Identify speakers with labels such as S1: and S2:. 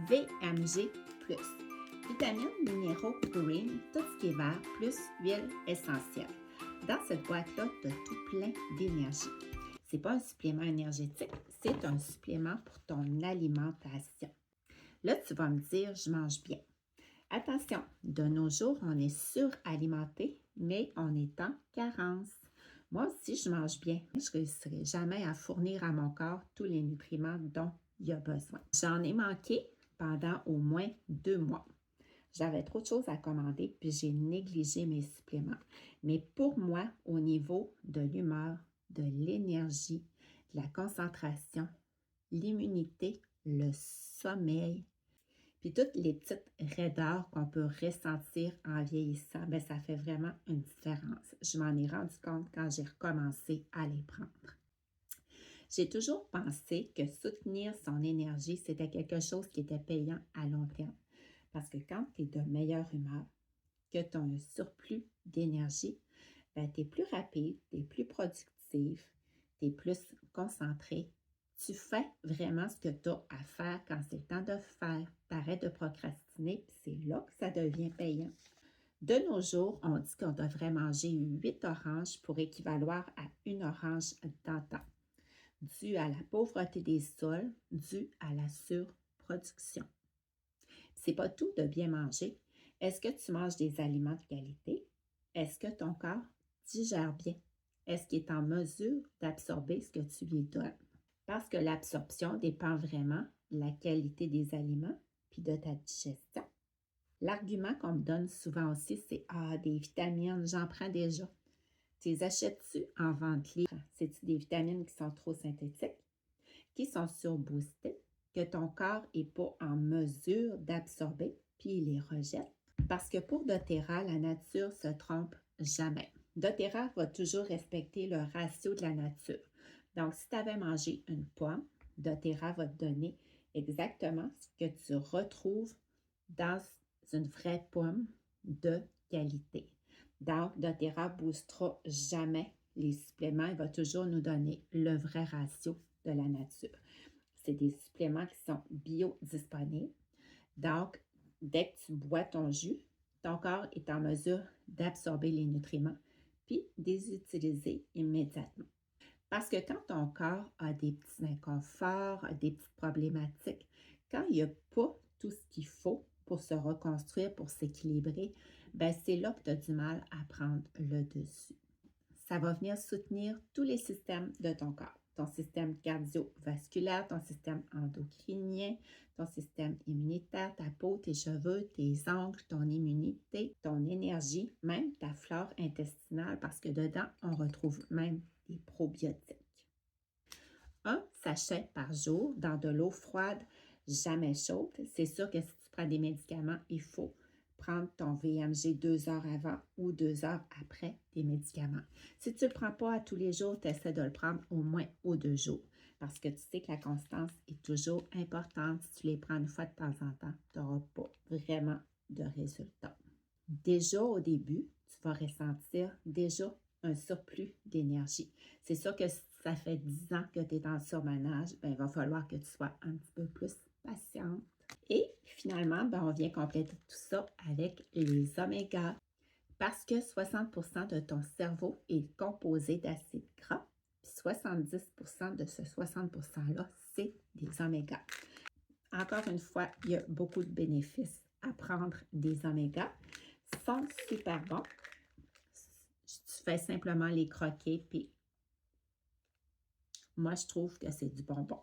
S1: VMG+. Vitamines, minéraux, green, tout ce qui est vert, plus huile essentielle. Dans cette boîte-là, tu as tout plein d'énergie. Ce n'est pas un supplément énergétique, c'est un supplément pour ton alimentation. Là, tu vas me dire, je mange bien. Attention, de nos jours, on est suralimenté, mais on est en carence. Moi aussi, je mange bien. Je ne réussirai jamais à fournir à mon corps tous les nutriments dont il a besoin. J'en ai manqué pendant au moins 2 mois. J'avais trop de choses à commander, puis j'ai négligé mes suppléments. Mais pour moi, au niveau de l'humeur, de l'énergie, de la concentration, l'immunité, le sommeil, puis toutes les petites raideurs qu'on peut ressentir en vieillissant, bien, ça fait vraiment une différence. Je m'en ai rendu compte quand j'ai recommencé à les prendre. J'ai toujours pensé que soutenir son énergie, c'était quelque chose qui était payant à long terme. Parce que quand tu es de meilleure humeur, que tu as un surplus d'énergie, tu es plus rapide, tu es plus productif, tu es plus concentré. Tu fais vraiment ce que tu as à faire quand c'est le temps de faire. Tu arrêtes de procrastiner, puis c'est là que ça devient payant. De nos jours, on dit qu'on devrait manger 8 oranges pour équivaloir à une orange dans le temps, dû à la pauvreté des sols, dû à la surproduction. C'est pas tout de bien manger. Est-ce que tu manges des aliments de qualité? Est-ce que ton corps digère bien? Est-ce qu'il est en mesure d'absorber ce que tu lui donnes? Parce que l'absorption dépend vraiment de la qualité des aliments puis de ta digestion. L'argument qu'on me donne souvent aussi, c'est « Ah, des vitamines, j'en prends déjà. » Tu les achètes-tu en vente libre? C'est-tu des vitamines qui sont trop synthétiques, qui sont surboostées, que ton corps n'est pas en mesure d'absorber, puis il les rejette? Parce que pour doTERRA, la nature se trompe jamais. doTERRA va toujours respecter le ratio de la nature. Donc, si tu avais mangé une pomme, doTERRA va te donner exactement ce que tu retrouves dans une vraie pomme de qualité. Donc, doTERRA ne boostera jamais les suppléments. Il va toujours nous donner le vrai ratio de la nature. C'est des suppléments qui sont biodisponibles. Donc, dès que tu bois ton jus, ton corps est en mesure d'absorber les nutriments puis de les utiliser immédiatement. Parce que quand ton corps a des petits inconforts, des petites problématiques, quand il n'y a pas tout ce qu'il faut pour se reconstruire, pour s'équilibrer, bien c'est là que tu as du mal à prendre le dessus. Ça va venir soutenir tous les systèmes de ton corps. Ton système cardiovasculaire, ton système endocrinien, ton système immunitaire, ta peau, tes cheveux, tes ongles, ton immunité, ton énergie, même ta flore intestinale, parce que dedans, on retrouve même des probiotiques. Un sachet par jour dans de l'eau froide, jamais chaude. C'est sûr que si tu prends des médicaments, il faut prendre ton VMG 2 heures avant ou 2 heures après tes médicaments. Si tu ne le prends pas à tous les jours, tu essaies de le prendre au moins aux 2 jours parce que tu sais que la constance est toujours importante. Si tu les prends une fois de temps en temps, tu n'auras pas vraiment de résultats. Déjà au début, tu vas ressentir déjà un surplus d'énergie. C'est sûr que si ça fait 10 ans que tu es en surmenage, bien, il va falloir que tu sois un petit peu plus patiente. Et finalement, bien, on vient compléter tout ça avec les omégas. Parce que 60% de ton cerveau est composé d'acides gras, puis 70% de ce 60%-là, c'est des omégas. Encore une fois, il y a beaucoup de bénéfices à prendre des omégas. Ils sont super bons. Tu fais simplement les croquer, puis moi, je trouve que c'est du bonbon.